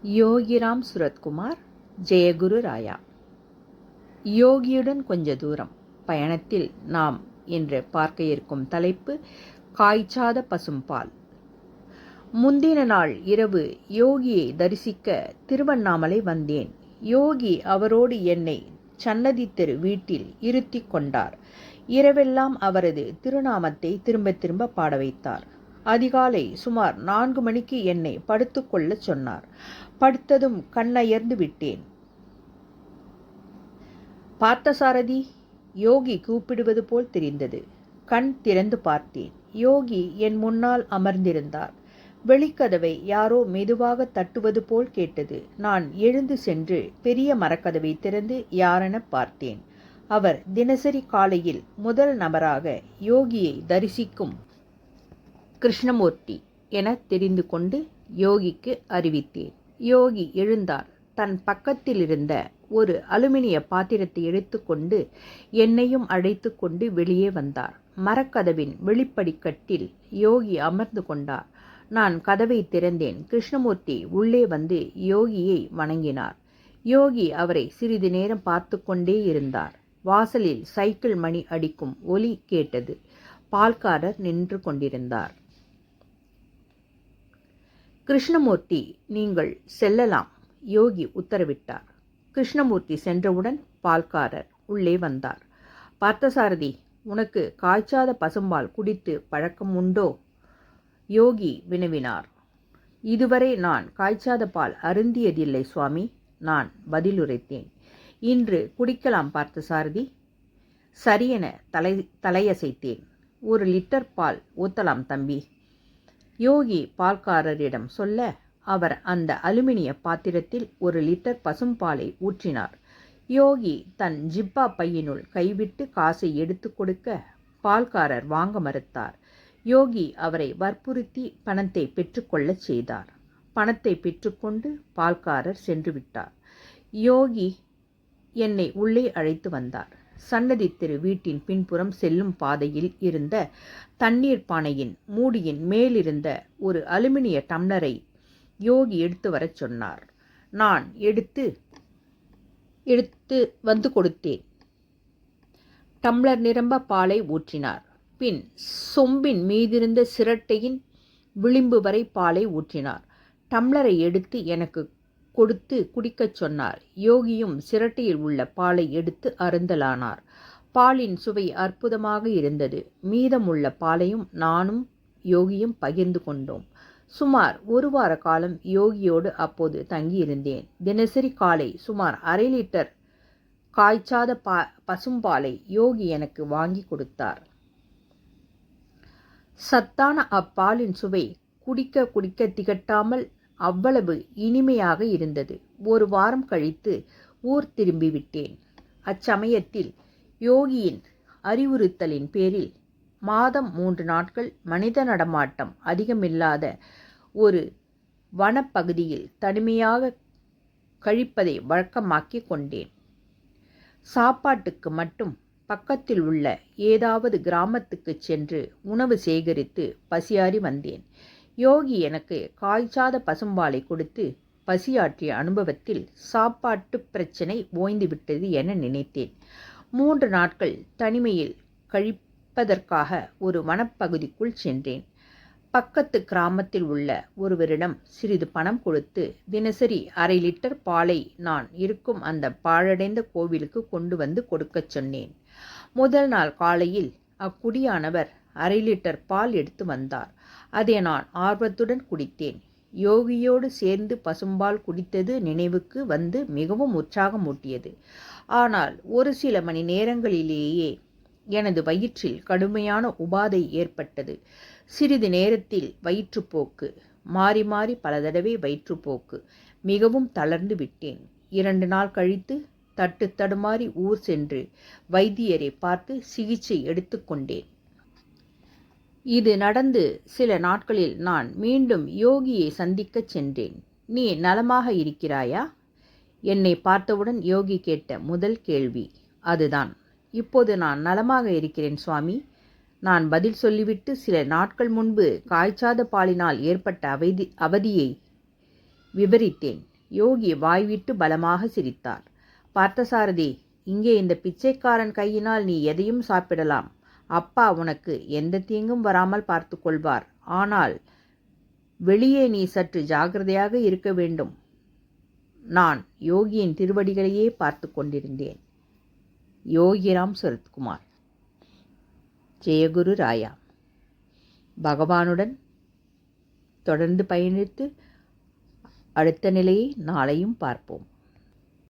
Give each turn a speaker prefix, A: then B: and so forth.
A: யோகிராம் சுரத்குமார், ஜெயகுரு ராயா. யோகியுடன் கொஞ்ச தூரம் பயணத்தில் நாம் இன்று பார்க்க இருக்கும் தலைப்பு காய்ச்சாத பசும்பால். முந்தின நாள் இரவு யோகியை தரிசிக்க திருவண்ணாமலை வந்தேன். யோகி அவரோடு என்னை சன்னதி தெரு வீட்டில் இருத்தி கொண்டார். இரவெல்லாம் அவரது திருநாமத்தை திரும்ப திரும்ப பாட வைத்தார். அதிகாலை சுமார் 4 மணிக்கு என்னை படுத்துக்கொள்ள சொன்னார். படுத்ததும் கண்ணயர்ந்து விட்டேன். பார்த்தசாரதி, யோகி கூப்பிடுவது போல் தெரிந்தது. கண் திறந்து பார்த்தேன். யோகி என் முன்னால் அமர்ந்திருந்தார். வெளிக்கதவை யாரோ மெதுவாக தட்டுவது போல் கேட்டது. நான் எழுந்து சென்று பெரிய மரக்கதவை திறந்து யாரென பார்த்தேன். அவர் தினசரி காலையில் முதல் நபராக யோகியை தரிசிக்கும் கிருஷ்ணமூர்த்தி என தெரிந்து கொண்டு யோகிக்கு அறிவித்தேன். யோகி எழுந்தார். தன் பக்கத்தில் இருந்த ஒரு அலுமினிய பாத்திரத்தை எடுத்துக்கொண்டு என்னையும் அழைத்து கொண்டு வெளியே வந்தார். மரக்கதவின் வெளிப்படிக்கட்டில் யோகி அமர்ந்து கொண்டார். நான் கதவை திறந்தேன். கிருஷ்ணமூர்த்தி உள்ளே வந்து யோகியை வணங்கினார். யோகி அவரை சிறிது நேரம் பார்த்து கொண்டே இருந்தார். வாசலில் சைக்கிள் மணி அடிக்கும் ஒலி கேட்டது. பால்காரர் நின்று கொண்டிருந்தார். கிருஷ்ணமூர்த்தி, நீங்கள் செல்லலாம், யோகி உத்தரவிட்டார். கிருஷ்ணமூர்த்தி சென்றவுடன் பால்காரர் உள்ளே வந்தார். பார்த்தசாரதி, உனக்கு காய்ச்சாத பசும்பால் குடித்து பழக்கம் உண்டோ? யோகி வினவினார். இதுவரை நான் காய்ச்சாத பால் அருந்தியதில்லை சுவாமி, நான் பதிலுரைத்தேன். இன்று குடிக்கலாம் பார்த்தசாரதி. சரியென தலையசைத்தேன். 1 லிட்டர் பால் ஊத்தலாம் தம்பி, யோகி பால்காரரிடம் சொல்ல, அவர் அந்த அலுமினிய பாத்திரத்தில் 1 லிட்டர் பசும்பாலை ஊற்றினார். யோகி தன் ஜிப்பா பையினுள் கைவிட்டு காசை எடுத்து கொடுக்க பால்காரர் வாங்க மறுத்தார். யோகி அவரை வற்புறுத்தி பணத்தை பெற்றுக்கொள்ளச் செய்தார். பணத்தை பெற்றுக்கொண்டு பால்காரர் சென்று விட்டார். யோகி என்னை உள்ளே அழைத்து வந்தார். சன்னதி தெரு வீட்டின் பின்புறம் செல்லும் பாதையில் இருந்த தண்ணீர் பானையின் மூடியின் மேலிருந்த ஒரு அலுமினிய டம்ளரை யோகி எடுத்து வரச் சொன்னார். நான் எடுத்து வந்து கொடுத்தேன். டம்ளர் நிரம்ப பாலை ஊற்றினார். பின் சொம்பின் மீதிருந்த சிரட்டையின் விளிம்பு வரை பாலை ஊற்றினார். டம்ளரை எடுத்து எனக்கு கொடுத்து குடிக்கச் சொன்னார். யோகியும் சிரட்டையில் உள்ள பாலை எடுத்து அருந்தலானார். பாலின் சுவை அற்புதமாக இருந்தது. மீதமுள்ள பாலையும் நானும் யோகியும் பகிர்ந்து கொண்டோம். சுமார் 1 வார காலம் யோகியோடு அப்போது தங்கியிருந்தேன். தினசரி காலை சுமார் 1/2 லிட்டர் காய்ச்சாத பசும்பாலை யோகி எனக்கு வாங்கி கொடுத்தார். சத்தான அப்பாலின் சுவை குடிக்க குடிக்க திகட்டாமல் அவ்வளவு இனிமையாக இருந்தது. 1 வாரம் கழித்து ஊர் திரும்பிவிட்டேன். அச்சமயத்தில் யோகியின் அறிவுறுத்தலின் பேரில் மாதம் 3 நாட்கள் மனித நடமாட்டம் அதிகமில்லாத ஒரு வனப்பகுதியில் தனிமையாக கழிப்பதை வழக்கமாக்கிக் கொண்டேன். சாப்பாட்டுக்கு மட்டும் பக்கத்தில் உள்ள ஏதாவது கிராமத்துக்கு சென்று உணவு சேகரித்து பசியாறி வந்தேன். யோகி எனக்கு காய்ச்சாத பசும்பாலை கொடுத்து பசியாற்றிய அனுபவத்தில் சாப்பாட்டு பிரச்சனை ஓய்ந்துவிட்டது என நினைத்தேன். 3 நாட்கள் தனிமையில் கழிப்பதற்காக ஒரு வனப்பகுதிக்குள் சென்றேன். பக்கத்து கிராமத்தில் உள்ள ஒருவரிடம் சிறிது பணம் கொடுத்து தினசரி 1/2 லிட்டர் பாலை நான் இருக்கும் அந்த பாழடைந்த கோவிலுக்கு கொண்டு வந்து கொடுக்கச் சொன்னேன். முதல் நாள் காலையில் அக்குடியானவர் 1/2 லிட்டர் பால் எடுத்து வந்தார். அதை நான் ஆர்வத்துடன் குடித்தேன். யோகியோடு சேர்ந்து பசும்பால் குடித்தது நினைவுக்கு வந்து மிகவும் உற்சாகமூட்டியது. ஆனால் ஒரு சில மணி நேரங்களிலேயே எனது வயிற்றில் கடுமையான உபாதை ஏற்பட்டது. சிறிது நேரத்தில் வயிற்றுப்போக்கு, மாறி மாறி பல தடவை வயிற்றுப்போக்கு. மிகவும் தளர்ந்து விட்டேன். 2 நாள் கழித்து தட்டு தடுமாறி ஊர் சென்று வைத்தியரை பார்த்து சிகிச்சை எடுத்துக்கொண்டேன். இது நடந்து சில நாட்களில் நான் மீண்டும் யோகியை சந்திக்கச் சென்றேன். நீ நலமாக இருக்கிறாயா? என்னை பார்த்தவுடன் யோகி கேட்ட முதல் கேள்வி அதுதான். இப்போது நான் நலமாக இருக்கிறேன் சுவாமி, நான் பதில் சொல்லிவிட்டு சில நாட்கள் முன்பு காய்ச்சாத பாலினால் ஏற்பட்ட அவதியை விவரித்தேன். யோகி வாய்விட்டு பலமாக சிரித்தார். பார்த்தசாரதி, இங்கே இந்த பிச்சைக்காரன் கையினால் நீ எதையும் சாப்பிடலாம். அப்பா உனக்கு எந்த தீங்கும் வராமல் பார்த்து கொள்வார். ஆனால் வெளியே நீ சற்று ஜாக்கிரதையாக இருக்க வேண்டும். நான் யோகியின் திருவடிகளையே பார்த்து கொண்டிருந்தேன். யோகிராம் சரத்குமார். ஜெயகுரு ராயா. பகவானுடன் தொடர்ந்து பயணித்து அடுத்த நிலையை நாளையும் பார்ப்போம்.